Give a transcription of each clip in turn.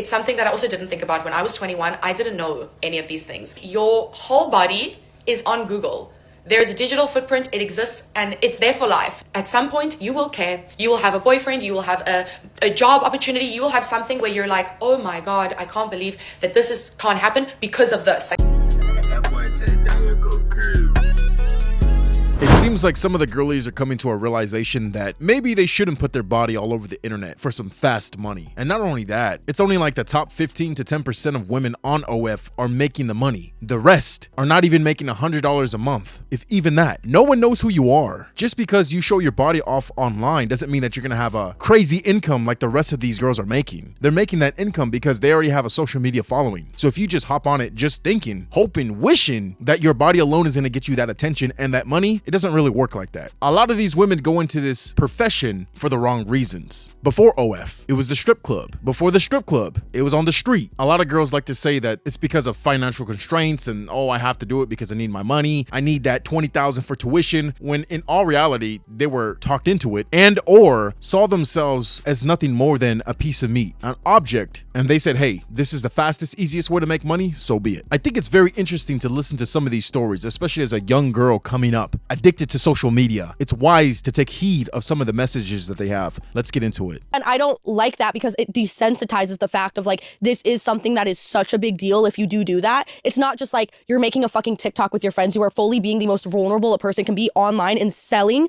it's something that I also didn't think about when I was 21. I didn't know any of these things. Your whole body is on Google. There's a digital footprint, it exists, and it's there for life. At some point, you will care. You will have a boyfriend, you will have a job opportunity, you will have something where you're like, oh my God, I can't believe that can't happen because of this. It seems like some of the girlies are coming to a realization that maybe they shouldn't put their body all over the internet for some fast money. And not only that, it's only like the top 15 to 10% of women on OF are making the money. The rest are not even making $100 a month, if even that. No one knows who you are. Just because you show your body off online doesn't mean that you're gonna have a crazy income like the rest of these girls are making. They're making that income because they already have a social media following. So if you just hop on it just thinking, hoping, wishing that your body alone is gonna get you that attention and that money, it doesn't really work like that. A lot of these women go into this profession for the wrong reasons. Before OF, it was the strip club. Before the strip club, it was on the street. A lot of girls like to say that it's because of financial constraints and, oh, I have to do it because I need my money. I need that $20,000 for tuition, when in all reality, they were talked into it and or saw themselves as nothing more than a piece of meat, an object, and they said, hey, this is the fastest, easiest way to make money, so be it. I think it's very interesting to listen to some of these stories, especially as a young girl coming up, addicted to social media. It's wise to take heed of some of the messages that they have. Let's get into it. And I don't like that because it desensitizes the fact of like, this is something that is such a big deal if you do that. It's not just like you're making a fucking TikTok with your friends. You are fully being the most vulnerable a person can be online and selling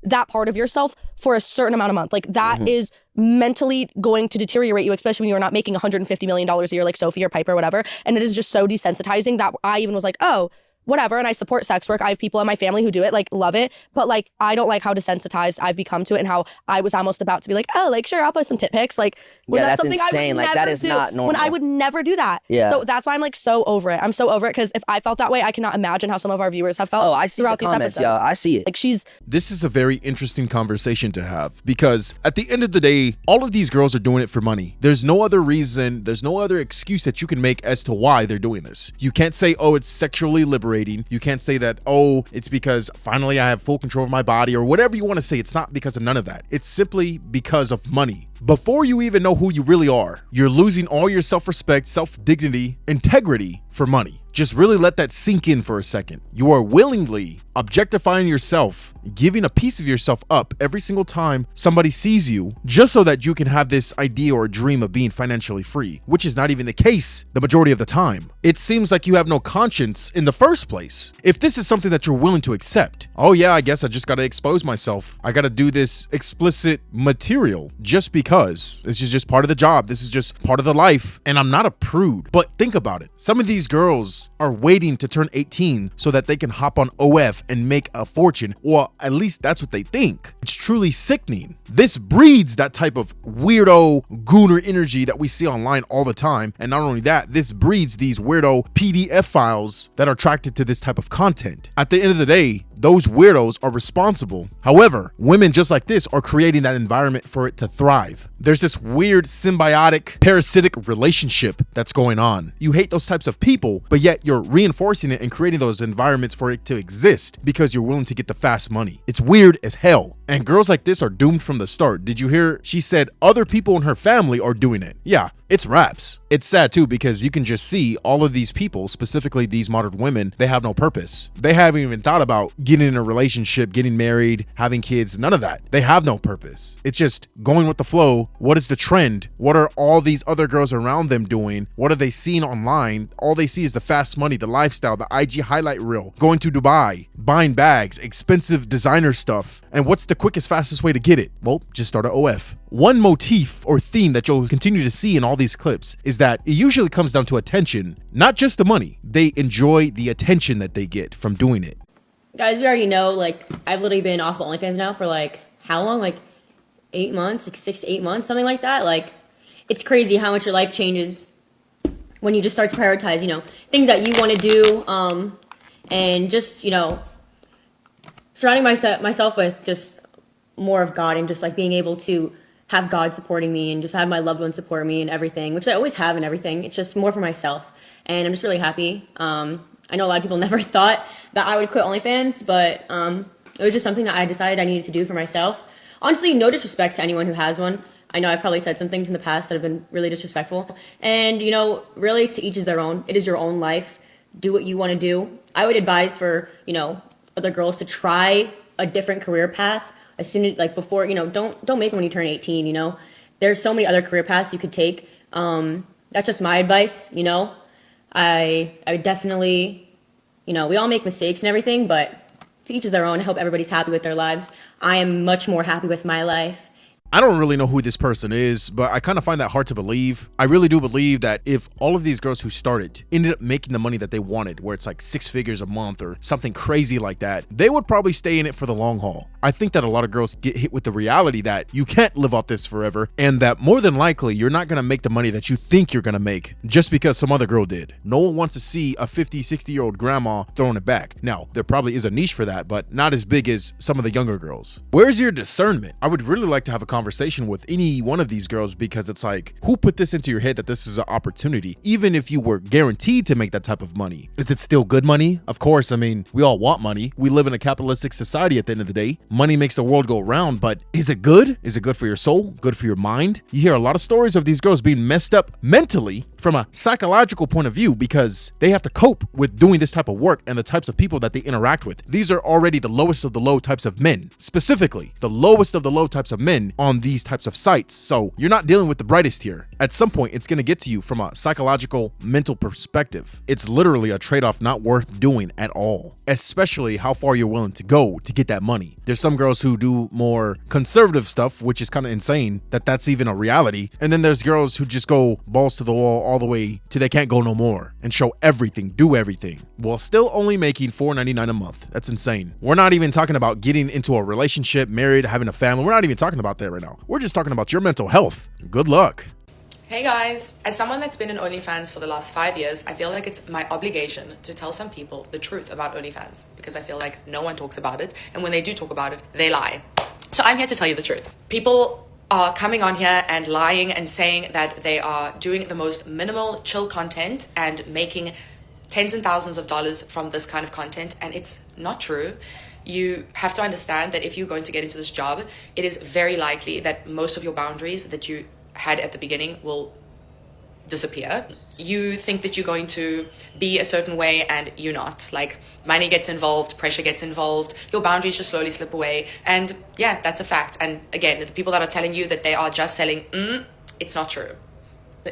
that part of yourself for a certain amount of month. Like that is mentally going to deteriorate you, especially when you're not making $150 million a year like Sophie or Piper or whatever. And it is just so desensitizing that I even was like, oh, whatever. And I support sex work. I have people in my family who do it, like love it. But like, I don't like how desensitized I've become to it and how I was almost about to be like, oh, like, sure, I'll post some tit pics. Like, yeah, that's something insane. I would like that is do, not normal. when I would never do that. Yeah. So that's why I'm like so over it. I'm so over it because if I felt that way, I cannot imagine how some of our viewers have felt. Oh, I see throughout the these comments, episodes. yeah, I see it. Like This is a very interesting conversation to have because at the end of the day, all of these girls are doing it for money. There's no other reason, there's no other excuse that you can make as to why they're doing this. You can't say, oh, it's sexually liberating. You can't say that, oh, it's because finally I have full control of my body or whatever you want to say. It's not because of none of that. It's simply because of money. Before you even know who you really are, you're losing all your self-respect, self-dignity, integrity for money. Just really let that sink in for a second. You are willingly objectifying yourself, giving a piece of yourself up every single time somebody sees you, just so that you can have this idea or dream of being financially free, which is not even the case the majority of the time. It seems like you have no conscience in the first place. If this is something that you're willing to accept, oh yeah, I guess I just gotta expose myself. I gotta do this explicit material just because this is just part of the job. This is just part of the life. And I'm not a prude, but think about it. Some of these girls are waiting to turn 18 so that they can hop on OF and make a fortune, or at least that's what they think. It's truly sickening. This breeds that type of weirdo gooner energy that we see online all the time. And not only that, this breeds these weirdo PDF files that are attracted to this type of content. At the end of the day, those weirdos are responsible. However, women just like this are creating that environment for it to thrive. There's this weird symbiotic parasitic relationship that's going on. You hate those types of people, but yet you're reinforcing it and creating those environments for it to exist because you're willing to get the fast money. It's weird as hell. And girls like this are doomed from the start. Did you hear? She said other people in her family are doing it. Yeah, it's raps. It's sad too because you can just see all of these people, specifically these modern women, they have no purpose. They haven't even thought about getting in a relationship, getting married, having kids, none of that. They have no purpose. It's just going with the flow. What is the trend? What are all these other girls around them doing? What are they seeing online? All they see is the fast money, the lifestyle, the IG highlight reel, going to Dubai, buying bags, expensive designer stuff. And what's the quickest, fastest way to get it? Well, just start an OF. One motif or theme that you'll continue to see in all these clips is that it usually comes down to attention, not just the money. They enjoy the attention that they get from doing it. Guys, we already know, like, I've literally been off of OnlyFans now for, like, how long? Like, 8 months? Like, 6 to 8 months? Something like that. Like, it's crazy how much your life changes when you just start to prioritize, you know, things that you want to do, and just, you know, surrounding myself with just more of God and just, like, being able to have God supporting me and just have my loved ones support me and everything, which I always have and everything. It's just more for myself, and I'm just really happy. I know a lot of people never thought that I would quit OnlyFans, but it was just something that I decided I needed to do for myself. Honestly, no disrespect to anyone who has one, I know I've probably said some things in the past that have been really disrespectful. And, you know, really to each is their own. It is your own life. Do what you want to do. I would advise for, you know, other girls to try a different career path as soon as, like, before, you know, don't make it when you turn 18, you know. There's so many other career paths you could take. That's just my advice, you know. I would definitely, you know, we all make mistakes and everything, but to each is their own. I hope everybody's happy with their lives. I am much more happy with my life. I don't really know who this person is, but I kind of find that hard to believe. I really do believe that if all of these girls who started ended up making the money that they wanted, where it's like 6 figures a month or something crazy like that, they would probably stay in it for the long haul. I think that a lot of girls get hit with the reality that you can't live off this forever, and that more than likely you're not going to make the money that you think you're going to make just because some other girl did. No one wants to see a 50, 60-year-old grandma throwing it back. Now, there probably is a niche for that, but not as big as some of the younger girls. Where's your discernment? I would really like to have a conversation with any one of these girls, because it's like, who put this into your head that this is an opportunity? Even if you were guaranteed to make that type of money, is it still good money? Of course, I mean, we all want money. We live in a capitalistic society at the end of the day. Money makes the world go round, but is it good? Is it good for your soul? Good for your mind? You hear a lot of stories of these girls being messed up mentally from a psychological point of view because they have to cope with doing this type of work and the types of people that they interact with. These are already the lowest of the low types of men, specifically the lowest of the low types of men on these types of sites. So you're not dealing with the brightest here. At some point, it's going to get to you from a psychological, mental perspective. It's literally a trade-off not worth doing at all, especially how far you're willing to go to get that money. There's some girls who do more conservative stuff, which is kind of insane that that's even a reality. And then there's girls who just go balls to the wall all the way to they can't go no more and show everything, do everything, while still only making $4.99 a month. That's insane. We're not even talking about getting into a relationship, married, having a family. We're not even talking about that right now. We're just talking about your mental health. Good luck. Hey guys, as someone that's been in OnlyFans for the last 5 years, I feel like it's my obligation to tell some people the truth about OnlyFans, because I feel like no one talks about it, and when they do talk about it, they lie. So I'm here to tell you the truth. People are coming on here and lying and saying that they are doing the most minimal chill content and making tens and thousands of dollars from this kind of content, and it's not true. You have to understand that if you're going to get into this job, it is very likely that most of your boundaries that you had at the beginning will disappear. You think that you're going to be a certain way and you're not. Like, money gets involved, pressure gets involved, your boundaries just slowly slip away, and yeah, that's a fact. And again, the people that are telling you that they are just selling, it's not true.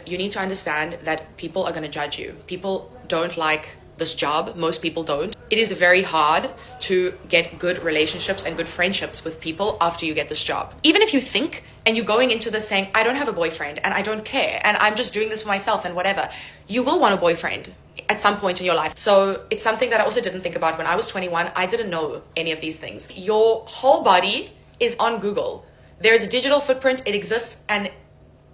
You need to understand that people are going to judge you. People don't like this job. Most people don't. It is very hard to get good relationships and good friendships with people after you get this job. Even if you think and you're going into this saying, I don't have a boyfriend and I don't care and I'm just doing this for myself and whatever, you will want a boyfriend at some point in your life. So it's something that I also didn't think about when I was 21. I didn't know any of these things. Your whole body is on Google. There's a digital footprint. It exists and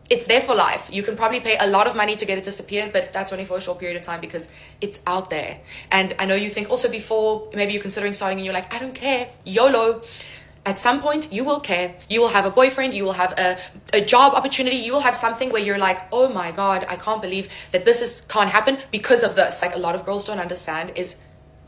it's there for life. You can probably pay a lot of money to get it disappeared, but that's only for a short period of time because it's out there. And I know you think also before, maybe you're considering starting and you're like, I don't care, YOLO. At some point, you will care. You will have a boyfriend, you will have a job opportunity, you will have something where you're like, oh my God, I can't believe that can't happen because of this. Like a lot of girls don't understand is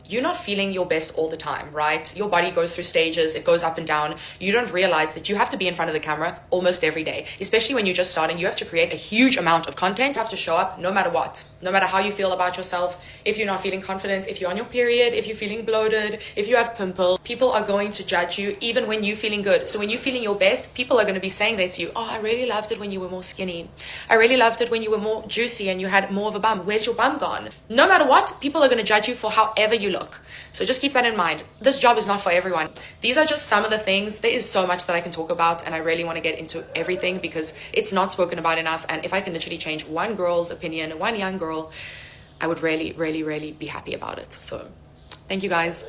you're not feeling your best all the time, right? Your body goes through stages, it goes up and down. You don't realize that you have to be in front of the camera almost every day, especially when you're just starting. You have to create a huge amount of content. You have to show up no matter what, no matter how you feel about yourself. If you're not feeling confident, if you're on your period, if you're feeling bloated, if you have pimples, people are going to judge you even when you're feeling good. So when you're feeling your best, people are going to be saying that to you. Oh, I really loved it when you were more skinny. I really loved it when you were more juicy and you had more of a bum. Where's your bum gone? No matter what, people are going to judge you for however you look. So just keep that in mind. This job is not for everyone. These are just some of the things. There is so much that I can talk about, and I really want to get into everything because it's not spoken about enough. And if I can literally change one girl's opinion, one young girl, I would really, really, really be happy about it. So thank you guys.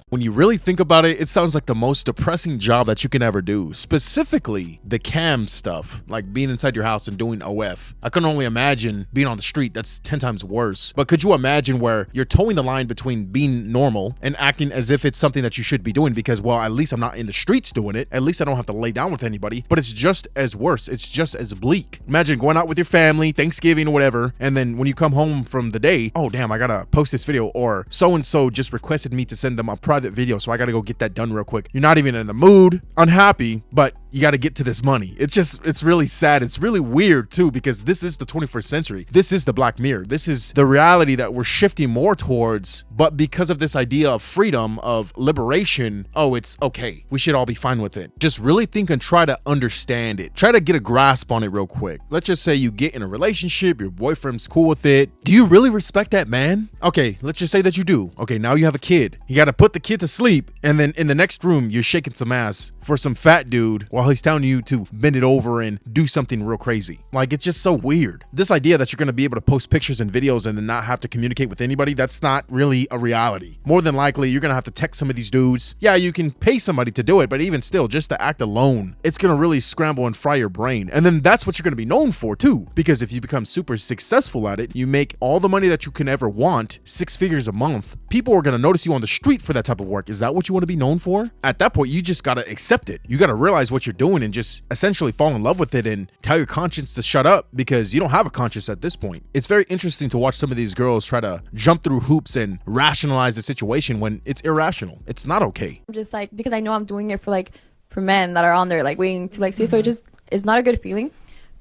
When you really think about it, it sounds like the most depressing job that you can ever do. Specifically, the cam stuff, like being inside your house and doing OF. I can only imagine being on the street. That's 10 times worse. But could you imagine where you're towing the line between being normal and acting as if it's something that you should be doing because, well, at least I'm not in the streets doing it. At least I don't have to lay down with anybody. But it's just as worse. It's just as bleak. Imagine going out with your family, Thanksgiving or whatever, and then when you come home from the day, oh, damn, I gotta post this video, or so-and-so just requested me to send them a private private video, so I gotta go get that done real quick. You're not even in the mood, unhappy, but you gotta get to this money. It's really sad. It's really weird too, because this is the 21st century. This is the Black Mirror. This is the reality that we're shifting more towards, but because of this idea of freedom, of liberation, oh, it's okay. We should all be fine with it. Just really think and try to understand it. Try to get a grasp on it real quick. Let's just say you get in a relationship, your boyfriend's cool with it. Do you really respect that man? Okay, let's just say that you do. Okay, now you have a kid. You gotta put the kid to sleep, and then in the next room, you're shaking some ass for some fat dude while he's telling you to bend it over and do something real crazy. Like, it's just so weird. This idea that you're gonna be able to post pictures and videos and then not have to communicate with anybody, that's not really a reality. More than likely, you're gonna have to text some of these dudes. Yeah, you can pay somebody to do it, but even still, just the act alone, it's gonna really scramble and fry your brain. And then that's what you're gonna be known for too, because if you become super successful at it, you make all the money that you can ever want, 6 figures a month, people are gonna notice you on the street for that type of work. Is that what you wanna be known for? At that point, you just gotta accept it. You gotta realize what you're doing and just essentially fall in love with it and tell your conscience to shut up, because you don't have a conscience at this point. It's very interesting to watch some of these girls try to jump through hoops and rationalize the situation when it's irrational. It's not okay. Just like, because I know I'm doing it for men that are on there like waiting to like see, so it just it's not a good feeling.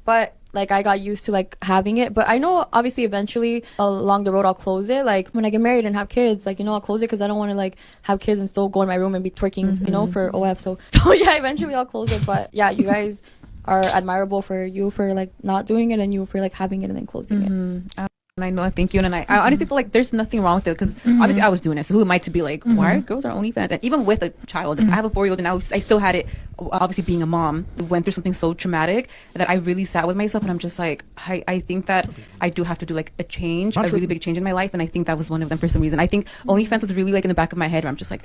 But like, I got used to like having it, but I know obviously eventually along the road I'll close it. Like when I get married and have kids, like, you know, I'll close it because I don't want to like have kids and still go in my room and be twerking, you know, for OF. So yeah, eventually I'll close it. But yeah, you guys are admirable for you for like not doing it, and you for like having it and then closing it. And I know, thank you. And I honestly feel like there's nothing wrong with it, because obviously I was doing it. So who am I to be like, why are girls are OnlyFans? And even with a child, I have a 4-year-old, and I still had it. Obviously, being a mom, went through something so traumatic that I really sat with myself, and I'm just like, I think that I do have to do like a change, a really big change in my life, and I think that was one of them for some reason. I think OnlyFans was really like in the back of my head, where I'm just like,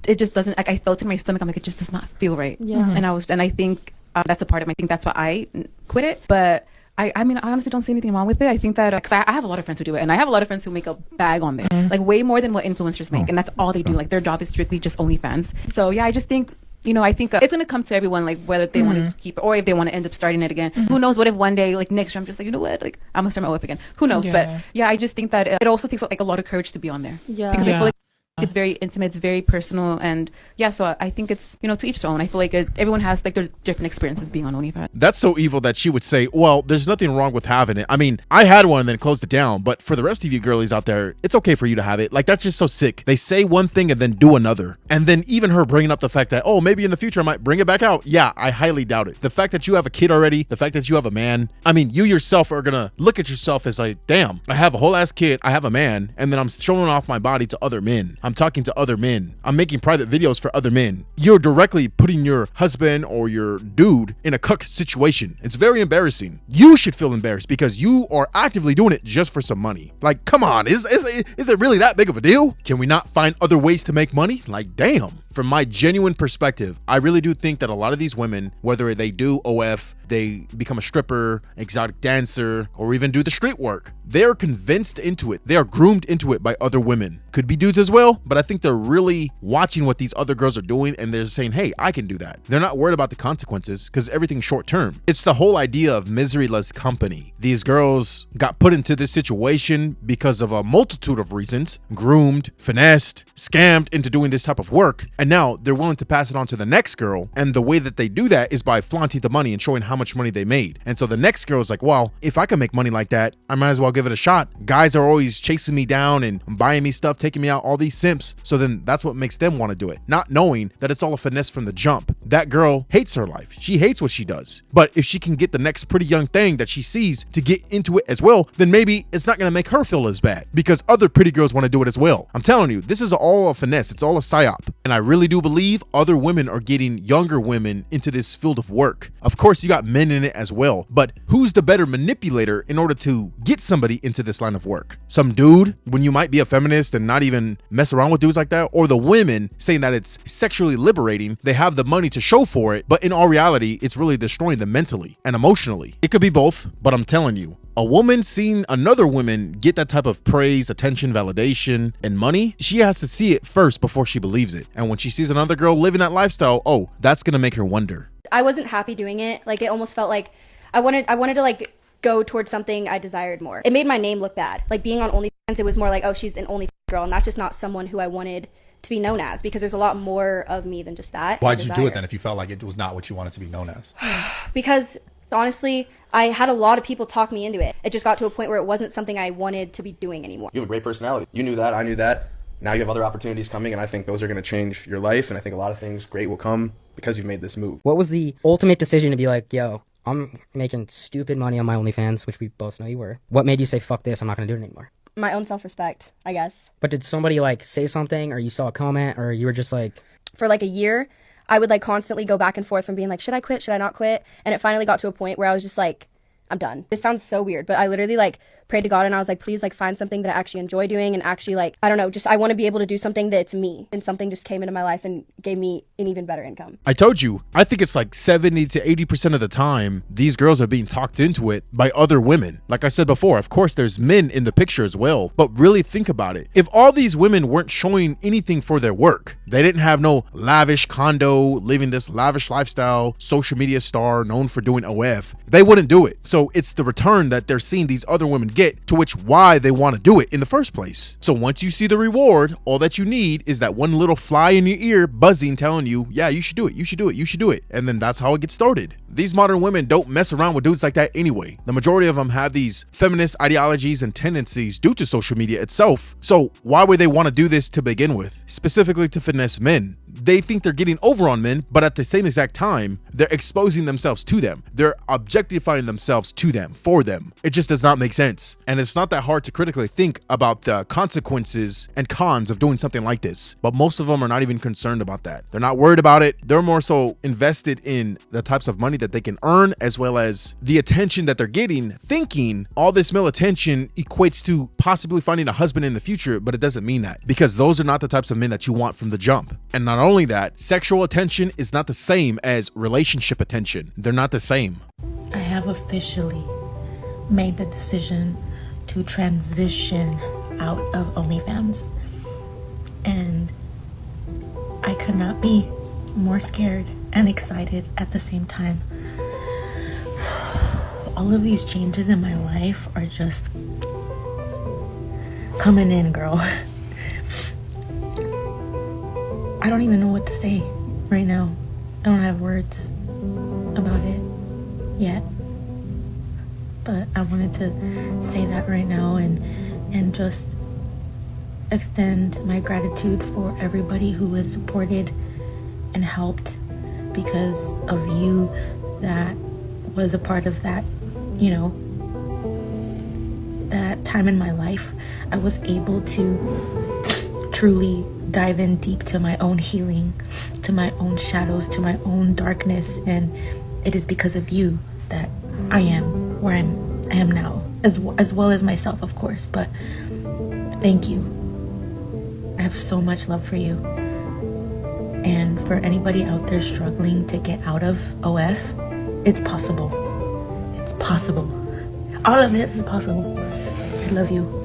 it just doesn't, like, I felt in my stomach, I'm like, it just does not feel right. Yeah. And I think that's a part of it. I think that's why I quit it, but. I mean, I honestly don't see anything wrong with it. I think that, because I have a lot of friends who do it, and I have a lot of friends who make a bag on there, like way more than what influencers make, and that's all they do. Like, their job is strictly just OnlyFans. So yeah, I just think, you know, I think it's gonna come to everyone, like whether they want to keep it or if they want to end up starting it again. Who knows? What if one day, like next year, I'm just like, you know what, like I'm gonna start my OF again. Who knows? But yeah, I just think that it also takes like a lot of courage to be on there. Yeah, because I feel like it's very intimate, it's very personal, and yeah, so I think it's, you know, to each their own. I feel like everyone has like their different experiences being on OnlyFans. That's so evil that she would say, well, there's nothing wrong with having it. I mean, I had one and then closed it down, but for the rest of you girlies out there, it's okay for you to have it. Like, that's just so sick. They say one thing and then do another. And then even her bringing up the fact that, oh, maybe in the future I might bring it back out. Yeah, I highly doubt it. The fact that you have a kid already, the fact that you have a man, I mean, you yourself are gonna look at yourself as like, damn, I have a whole ass kid, I have a man, and then I'm showing off my body to other men. I'm talking to other men. I'm making private videos for other men. You're directly putting your husband or your dude in a cuck situation. It's very embarrassing. You should feel embarrassed because you are actively doing it just for some money. Like, come on, is it really that big of a deal? Can we not find other ways to make money? Like, damn. From my genuine perspective, I really do think that a lot of these women, whether they do OF, they become a stripper, exotic dancer, or even do the street work, they are convinced into it. They are groomed into it by other women. Could be dudes as well, but I think they're really watching what these other girls are doing, and they're saying, hey, I can do that. They're not worried about the consequences because everything's short term. It's the whole idea of misery-less company. These girls got put into this situation because of a multitude of reasons, groomed, finessed, scammed into doing this type of work. And now they're willing to pass it on to the next girl. And the way that they do that is by flaunting the money and showing how much money they made. And so the next girl is like, well, if I can make money like that, I might as well give it a shot. Guys are always chasing me down and buying me stuff, taking me out, all these simps. So then that's what makes them want to do it, not knowing that it's all a finesse from the jump. That girl hates her life. She hates what she does. But if she can get the next pretty young thing that she sees to get into it as well, then maybe it's not going to make her feel as bad because other pretty girls want to do it as well. I'm telling you, this is all a finesse. It's all a psyop. And I really do believe other women are getting younger women into this field of work. Of course, you got men in it as well, but who's the better manipulator in order to get somebody into this line of work? Some dude, when you might be a feminist and not even mess around with dudes like that, or the women saying that it's sexually liberating, they have the money to show for it, but in all reality, it's really destroying them mentally and emotionally. It could be both, but I'm telling you, a woman seeing another woman get that type of praise, attention, validation, and money, she has to see it first before she believes it. And when she sees another girl living that lifestyle, oh, that's gonna make her wonder. I wasn't happy doing it. Like, it almost felt like I wanted to like go towards something I desired more. It made my name look bad. Like, being on OnlyFans, it was more like, oh, she's an OnlyFans girl, and that's just not someone who I wanted to be known as, because there's a lot more of me than just that. Why'd you do it then if you felt like it was not what you wanted to be known as? Because honestly, I had a lot of people talk me into it. It just got to a point where it wasn't something I wanted to be doing anymore. You have a great personality. You knew that, I knew that. Now you have other opportunities coming, and I think those are going to change your life, and I think a lot of things great will come because you've made this move. What was the ultimate decision to be like, yo, I'm making stupid money on my OnlyFans, which we both know you were. What made you say, fuck this, I'm not going to do it anymore? My own self-respect, I guess. But did somebody like say something, or you saw a comment, or you were just like... For like a year, I would like constantly go back and forth from being like, should I quit? Should I not quit? And it finally got to a point where I was just like, I'm done. This sounds so weird, but I literally like prayed to God and I was like, please like find something that I actually enjoy doing, and actually like, I don't know, just I want to be able to do something that's me. And something just came into my life and gave me an even better income. I told you, I think it's like 70 to 80% of the time, these girls are being talked into it by other women. Like I said before, of course, there's men in the picture as well, but really think about it. If all these women weren't showing anything for their work, they didn't have no lavish condo, living this lavish lifestyle, social media star known for doing OF, they wouldn't do it. So it's the return that they're seeing these other women get, to which why they want to do it in the first place. So once you see the reward, all that you need is that one little fly in your ear buzzing, telling you, yeah, you should do it, you should do it, you should do it. And then that's how it gets started. These modern women don't mess around with dudes like that anyway. The majority of them have these feminist ideologies and tendencies due to social media itself. So why would they want to do this to begin with? Specifically to finesse men. They think they're getting over on men, but at the same exact time, they're exposing themselves to them. They're objectifying themselves to them, for them. It just does not make sense. And it's not that hard to critically think about the consequences and cons of doing something like this. But most of them are not even concerned about that. They're not worried about it. They're more so invested in the types of money that they can earn, as well as the attention that they're getting, thinking all this male attention equates to possibly finding a husband in the future, but it doesn't mean that, because those are not the types of men that you want from the jump. And not only that, sexual attention is not the same as relationship attention. They're not the same. I have officially made the decision to transition out of OnlyFans. And I could not be more scared and excited at the same time. All of these changes in my life are just coming in, girl. I don't even know what to say right now. I don't have words about it yet. But I wanted to say that right now and just extend my gratitude for everybody who has supported and helped, because of you that was a part of that, you know, that time in my life. I was able to truly dive in deep to my own healing, to my own shadows, to my own darkness, and it is because of you that I am where I am now, as well as myself, of course. But thank you. I have so much love for you. And for anybody out there struggling to get out of OF, it's possible. It's possible. All of this is possible. I love you.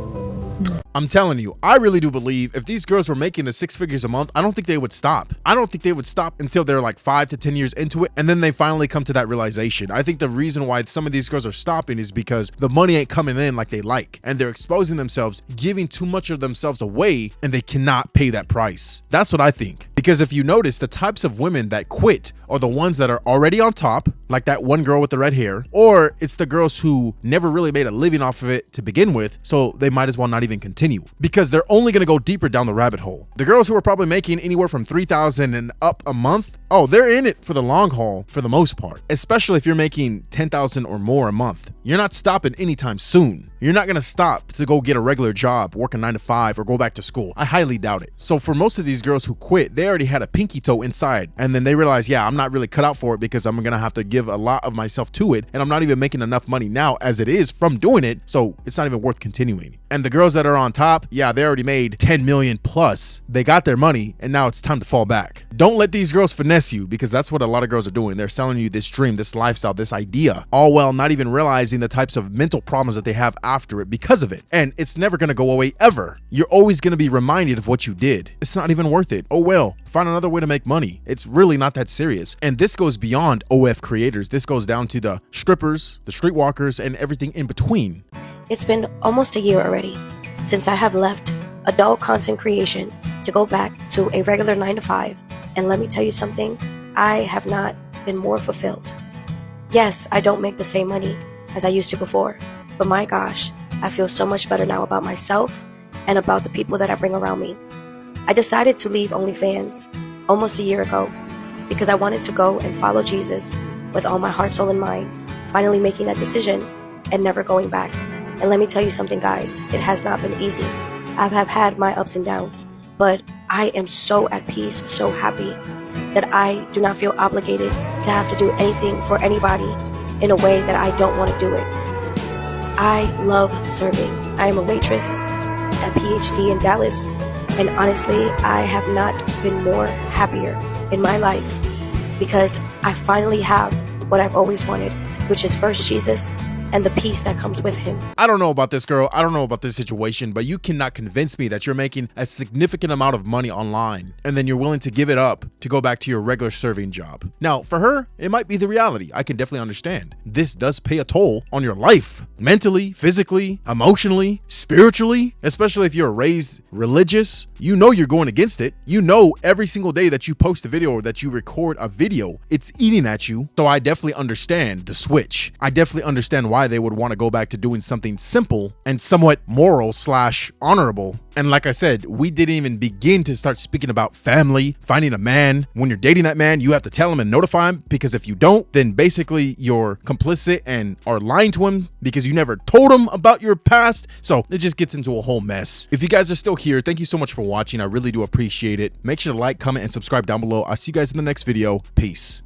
I'm telling you, I really do believe if these girls were making the 6 figures a month, I don't think they would stop. I don't think they would stop until they're like 5 to 10 years into it, and then they finally come to that realization. I think the reason why some of these girls are stopping is because the money ain't coming in like they like, and they're exposing themselves, giving too much of themselves away, and they cannot pay that price. That's what I think. Because if you notice, the types of women that quit are the ones that are already on top, like that one girl with the red hair, or it's the girls who never really made a living off of it to begin with, so they might as well not even continue, because they're only going to go deeper down the rabbit hole. The girls who are probably making anywhere from $3,000 and up a month, oh, they're in it for the long haul for the most part, especially if you're making $10,000 or more a month. You're not stopping anytime soon. You're not going to stop to go get a regular job, work a 9 to 5, or go back to school. I highly doubt it. So for most of these girls who quit, they already had a pinky toe inside, and then they realize, yeah, I'm not really cut out for it, because I'm going to have to give a lot of myself to it, and I'm not even making enough money now as it is from doing it, so it's not even worth continuing. And the girls that are on top, yeah, they already made 10 million plus. They got their money, and now it's time to fall back. Don't let these girls finesse you, because that's what a lot of girls are doing. They're selling you this dream, this lifestyle, this idea, all while not even realizing the types of mental problems that they have after it because of it. And it's never going to go away ever. You're always going to be reminded of what you did. It's not even worth it. Oh well, find another way to make money. It's really not that serious. And this goes beyond OF creators. This goes down to the strippers, the streetwalkers, and everything in between. It's been almost a year already since I have left adult content creation to go back to a regular 9 to 5. And let me tell you something, I have not been more fulfilled. Yes, I don't make the same money as I used to before, but my gosh, I feel so much better now about myself and about the people that I bring around me. I decided to leave OnlyFans almost a year ago because I wanted to go and follow Jesus with all my heart, soul, and mind, finally making that decision and never going back. And let me tell you something, guys, it has not been easy. I have had my ups and downs, but I am so at peace, so happy that I do not feel obligated to have to do anything for anybody in a way that I don't want to do it. I love serving. I am a waitress at PhD in Dallas, and honestly, I have not been more happier in my life because I finally have what I've always wanted, which is first Jesus and the peace that comes with him. I don't know about this girl. I don't know about this situation, but you cannot convince me that you're making a significant amount of money online and then you're willing to give it up to go back to your regular serving job. Now, for her, it might be the reality. I can definitely understand. This does pay a toll on your life, mentally, physically, emotionally, spiritually, especially if you're raised religious. You know you're going against it. You know every single day that you post a video or that you record a video, it's eating at you. So I definitely understand the switch. I definitely understand why they would want to go back to doing something simple and somewhat moral / honorable. And like I said, we didn't even begin to start speaking about family, finding a man. When you're dating that man, you have to tell him and notify him, because if you don't, then basically you're complicit and are lying to him because you never told him about your past. So it just gets into a whole mess. If you guys are still here, thank you so much for watching. I really do appreciate it. Make sure to like, comment, and subscribe down below. I'll see you guys in the next video. Peace.